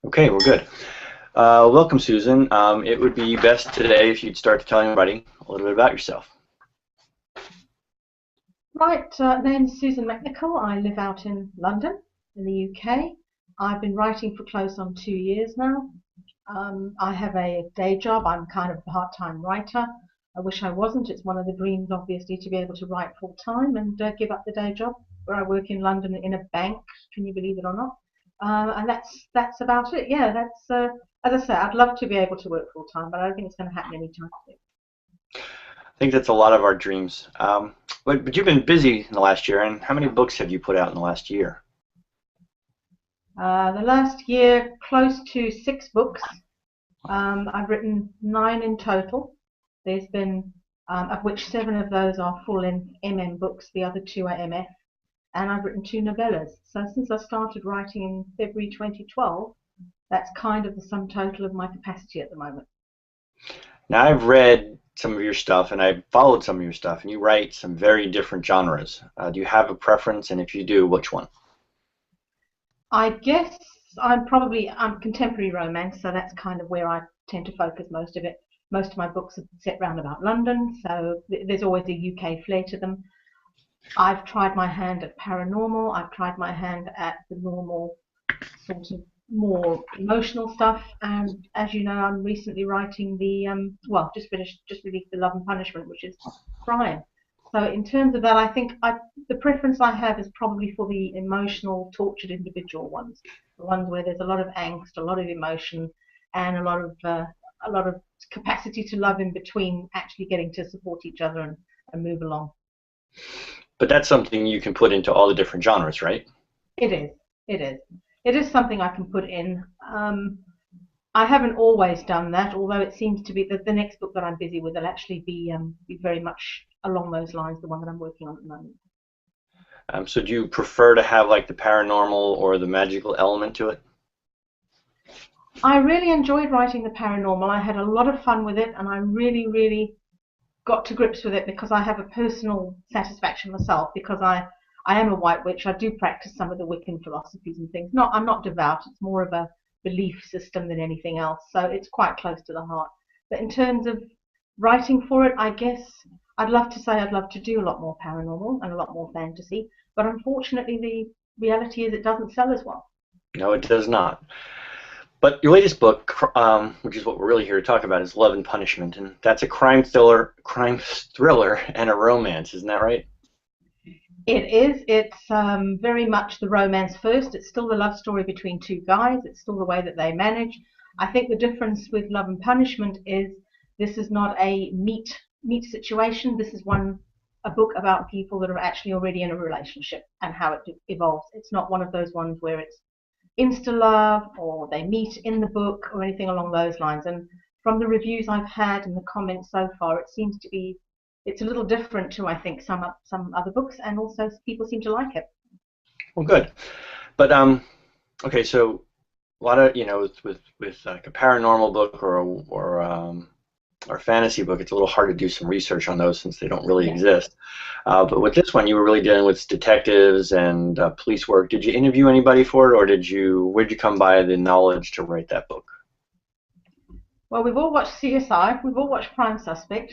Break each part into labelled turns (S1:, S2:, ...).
S1: Okay, we're good. Welcome, Susan. It would be best today if you'd start to telling everybody a little bit about yourself.
S2: Right, name's Susan Mac Nicol. I live out in London, in the UK. I've been writing for close on 2 years now. I have a day job. I'm kind of a part-time writer. I wish I wasn't. It's one of the dreams, obviously, to be able to write full-time and give up the day job where I work in London in a bank. Can you believe it or not? And that's about it. Yeah, that's as I say, I'd love to be able to work full-time, but I don't think it's going to happen anytime soon.
S1: I think that's a lot of our dreams. But you've been busy in the last year, and how many books have you put out in the last year?
S2: The last year, close to 6 books. I've written 9 in total. There's been, of which 7 of those are full-length MM books, the other 2 are MF, and I've written 2 novellas. So since I started writing in February 2012, that's kind of the sum total of my capacity at the moment.
S1: Now, I've read some of your stuff, and I've followed some of your stuff, and you write some very different genres. Do you have a preference, and if you do, which one?
S2: I guess I'm contemporary romance, so that's kind of where I tend to focus most of it. Most of my books are set round about London, so there's always a UK flair to them. I've tried my hand at paranormal. I've tried my hand at the normal sort of more emotional stuff. And as you know, I'm recently writing just released the Love and Punishment, which is crime. So in terms of that, I think the preference I have is probably for the emotional, tortured individual ones, the ones where there's a lot of angst, a lot of emotion, and a lot of capacity to love in between, actually getting to support each other and move along.
S1: But that's something you can put into all the different genres, right?
S2: It is. It is. It is something I can put in. I haven't always done that, although it seems to be that the next book that I'm busy with will actually be very much along those lines, the one that I'm working on at the moment.
S1: So do you prefer to have like the paranormal or the magical element to it?
S2: I really enjoyed writing the paranormal. I had a lot of fun with it, and I really, really got to grips with it because I have a personal satisfaction myself because I am a white witch. I do practice some of the Wiccan philosophies and things. I'm not devout. It's more of a belief system than anything else. So it's quite close to the heart. But in terms of writing for it, I guess I'd love to say I'd love to do a lot more paranormal and a lot more fantasy. But unfortunately, the reality is it doesn't sell as well.
S1: No, it does not. But your latest book, which is what we're really here to talk about, is Love and Punishment, and that's a crime thriller, and a romance. Isn't that right?
S2: It is. It's very much the romance first. It's still the love story between 2 guys. It's still the way that they manage. I think the difference with Love and Punishment is this is not a meet situation. This is a book about people that are actually already in a relationship and how it evolves. It's not one of those ones where it's insta love or they meet in the book or anything along those lines. And from the reviews I've had and the comments so far, it seems to be it's a little different to I think some other books, and also people seem to like it.
S1: Well, good. But okay, so a lot of with like a paranormal book or a fantasy book, it's a little hard to do some research on those since they don't really
S2: Yeah.
S1: exist. But with this one, you were really dealing with detectives and police work. Did you interview anybody for it, or where'd you come by the knowledge to write that book?
S2: Well, we've all watched CSI, we've all watched Prime Suspect,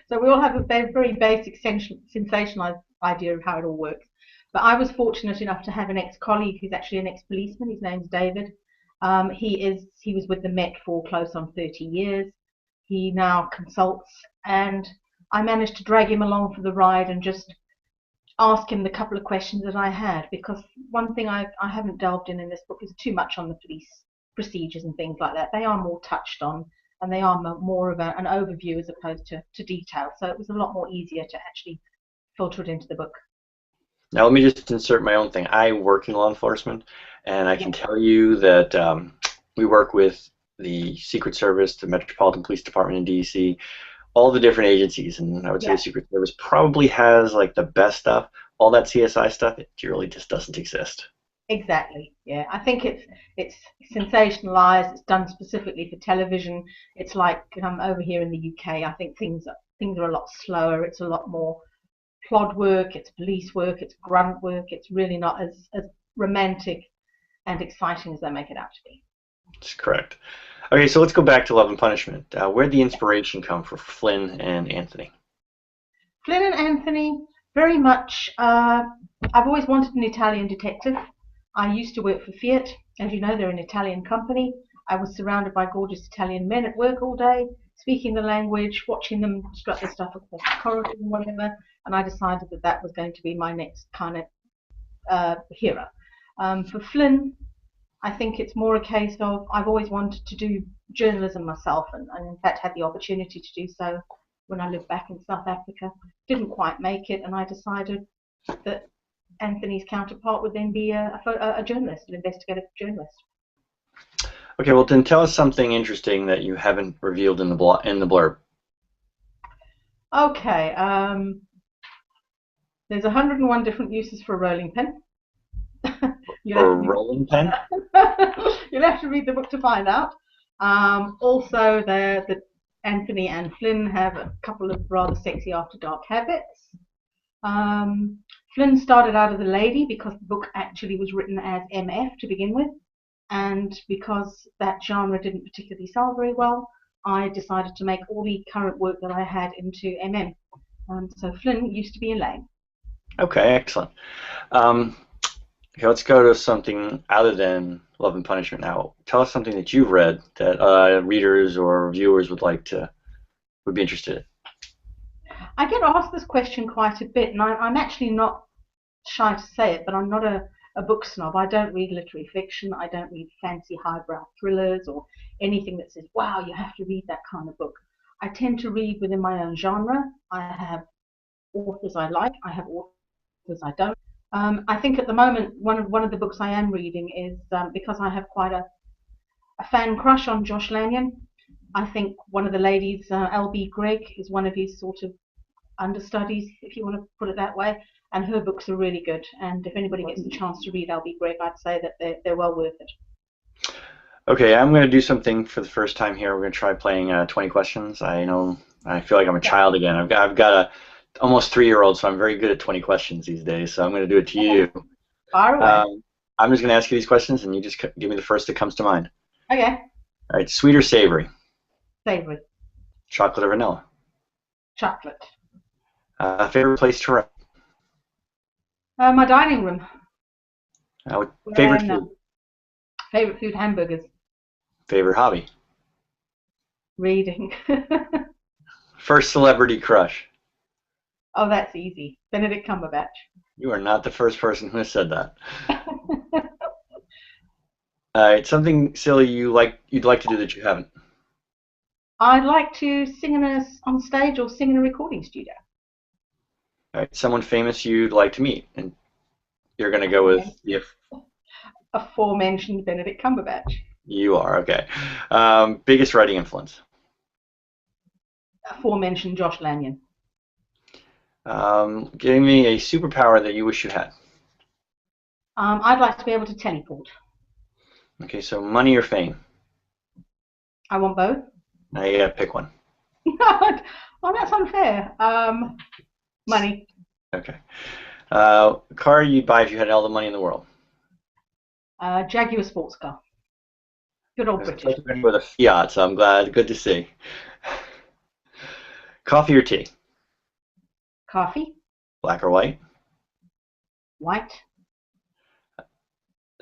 S2: so we all have a very basic sensationalized idea of how it all works. But I was fortunate enough to have an ex-colleague who's actually an ex-policeman. His name's David. He was with the Met for close on 30 years. He now consults, and I managed to drag him along for the ride and just ask him the couple of questions that I had, because one thing I haven't delved in this book is too much on the police procedures and things like that. They are more touched on, and they are more of an overview as opposed to detail. So it was a lot more easier to actually filter it into the book.
S1: Now, let me just insert my own thing. I work in law enforcement, and I
S2: Yeah,
S1: can tell you that we work with the Secret Service, the Metropolitan Police Department in DC, all the different agencies, and I would say the
S2: yeah,
S1: Secret Service probably has like the best stuff. All that CSI stuff, it really just doesn't exist.
S2: exactly. Yeah, I think it's sensationalized. It's done specifically for television. It's like over here in the UK. I think things are a lot slower. It's a lot more plod work, it's police work, it's grunt work. It's really not as romantic and exciting as they make it out to be.
S1: That's correct. Okay, so let's go back to Love and Punishment. Where'd the inspiration come for Flynn and Anthony?
S2: Flynn and Anthony, very much. I've always wanted an Italian detective. I used to work for Fiat. As you know, they're an Italian company. I was surrounded by gorgeous Italian men at work all day, speaking the language, watching them strut their stuff across the corridor and whatever. And I decided that that was going to be my next kind of hero. For Flynn, I think it's more a case of I've always wanted to do journalism myself, and in fact had the opportunity to do so when I lived back in South Africa. Didn't quite make it, and I decided that Anthony's counterpart would then be a journalist, an investigative journalist.
S1: Okay, well then tell us something interesting that you haven't revealed in the blurb.
S2: Okay, there's 101 different uses for a rolling pen. You'll
S1: For
S2: have
S1: a
S2: to read,
S1: rolling pen?
S2: you'll have to read the book to find out. Also, that Anthony and Flynn have a couple of rather sexy after dark habits. Um, Flynn started out as a lady because the book actually was written as MF to begin with, and because that genre didn't particularly sell very well, I decided to make all the current work that I had into MM. So Flynn used to be Elaine.
S1: Okay, excellent. Um, okay, let's go to something other than Love and Punishment now. Tell us something that you've read that readers or viewers would be interested in.
S2: I get asked this question quite a bit, and I'm actually not shy to say it, but I'm not a book snob. I don't read literary fiction. I don't read fancy highbrow thrillers or anything that says, wow, you have to read that kind of book. I tend to read within my own genre. I have authors I like. I have authors I don't. I think at the moment, one of the books I am reading is because I have quite a fan crush on Josh Lanyon. I think one of the ladies, L.B. Gregg, is one of his sort of understudies, if you want to put it that way. And her books are really good. And if anybody gets the chance to read L.B. Gregg, I'd say that they're well worth it.
S1: Okay, I'm going to do something for the first time here. We're going to try playing 20 questions. I know I feel like I'm a child again. I've got a almost 3-year-old, so I'm very good at 20 questions these days. So I'm going to do it to you.
S2: Fire away.
S1: I'm just going to ask you these questions, and you just give me the first that comes to mind.
S2: Okay.
S1: All right, sweet or savory?
S2: Savory.
S1: Chocolate or vanilla?
S2: Chocolate.
S1: Favorite place to write?
S2: My dining room. Where I
S1: Favorite
S2: am
S1: food?
S2: now. Favorite food, hamburgers.
S1: Favorite hobby?
S2: Reading.
S1: First celebrity crush?
S2: Oh, that's easy. Benedict Cumberbatch.
S1: You are not the first person who has said that. All right, something silly you'd like to do that you haven't.
S2: I'd like to sing on stage or sing in a recording studio.
S1: All right, someone famous you'd like to meet, and you're going to go with if
S2: Aforementioned Benedict Cumberbatch.
S1: you are okay. Biggest writing influence?
S2: Aforementioned Josh Lanyon.
S1: Give me a superpower that you wish you had.
S2: I'd like to be able to teleport.
S1: Okay, so money or fame?
S2: I want both.
S1: Now you gotta pick one.
S2: Oh, that's unfair. Money.
S1: Okay. Car you'd buy if you had all the money in the world?
S2: Jaguar sports car. Good old
S1: I
S2: British.
S1: was going with a Fiat, so I'm glad. Good to see. Coffee or tea?
S2: Coffee.
S1: Black or white?
S2: White.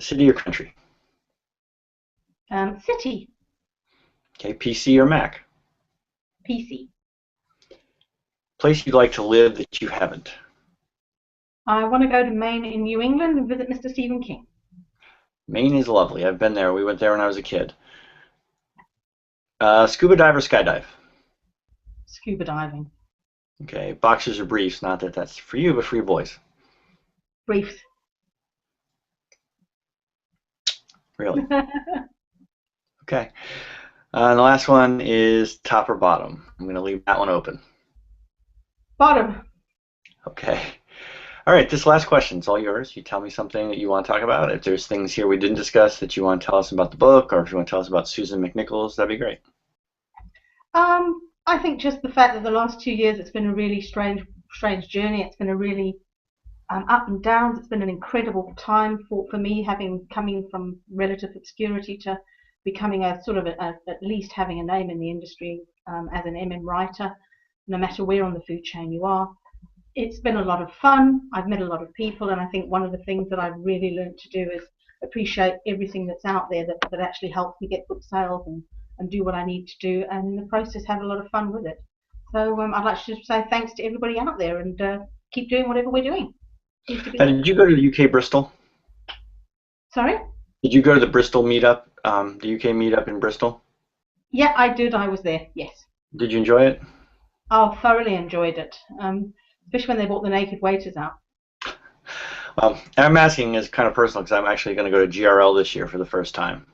S1: City or country?
S2: City.
S1: Okay, PC or Mac?
S2: PC.
S1: Place you'd like to live that you haven't?
S2: I want to go to Maine in New England and visit Mr. Stephen King.
S1: Maine is lovely. I've been there. We went there when I was a kid. Scuba dive or skydive?
S2: Scuba diving.
S1: Okay, boxers or briefs? Not that that's for you, but for your boys.
S2: Briefs.
S1: Really? Okay. And the last one is top or bottom. I'm going to leave that one open.
S2: Bottom.
S1: Okay. All right, this last question is all yours. You tell me something that you want to talk about. If there's things here we didn't discuss that you want to tell us about the book, or if you want to tell us about Susan Mac Nicols, that'd be great.
S2: I think just the fact that the last 2 years it's been a really strange journey. It's been a really up and downs. It's been an incredible time for me, coming from relative obscurity to becoming a sort of at least having a name in the industry as an MM writer, no matter where on the food chain you are. It's been a lot of fun. I've met a lot of people, and I think one of the things that I've really learned to do is appreciate everything that's out there that actually helps me get book sales and do what I need to do, and in the process have a lot of fun with it. So I'd like to just say thanks to everybody out there, and keep doing whatever we're doing. Seems to be
S1: Now,
S2: it.
S1: did you go to the UK Bristol?
S2: Sorry?
S1: Did you go to the Bristol meetup, the UK meetup in Bristol?
S2: Yeah, I did. I was there. Yes.
S1: Did you enjoy it?
S2: I thoroughly enjoyed it, especially when they brought the naked waiters out.
S1: And I'm asking as kind of personal because I'm actually going to go to GRL this year for the first time.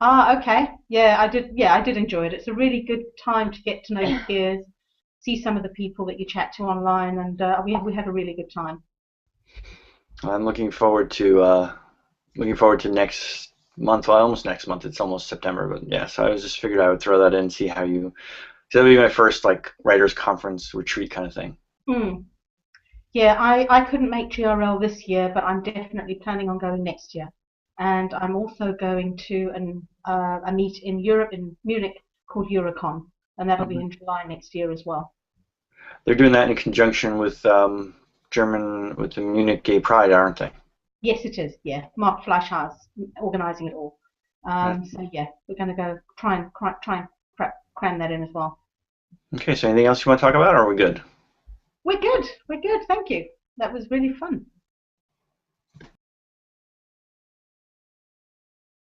S2: Ah, okay. Yeah, I did. Yeah, I did enjoy it. It's a really good time to get to know your peers, see some of the people that you chat to online, and we had a really good time.
S1: I'm looking forward to next month. Well, almost next month. It's almost September, but yeah. So I was just figured I would throw that in, see how you. So that'll be my first like writers conference retreat kind of thing.
S2: Mm. Yeah, I couldn't make GRL this year, but I'm definitely planning on going next year. And I'm also going to a meet in Europe, in Munich, called Eurocon, and that'll be
S1: Mhm.
S2: in July next year as well.
S1: They're doing that in conjunction with with the Munich Gay Pride, aren't they?
S2: Yes, it is. Yeah, Mark Fleischhaus organising it all.
S1: Yeah.
S2: So yeah, we're going to go try and cram that in as well.
S1: Okay. So anything else you want to talk about, or are we good?
S2: We're good. We're good. Thank you. That was really fun.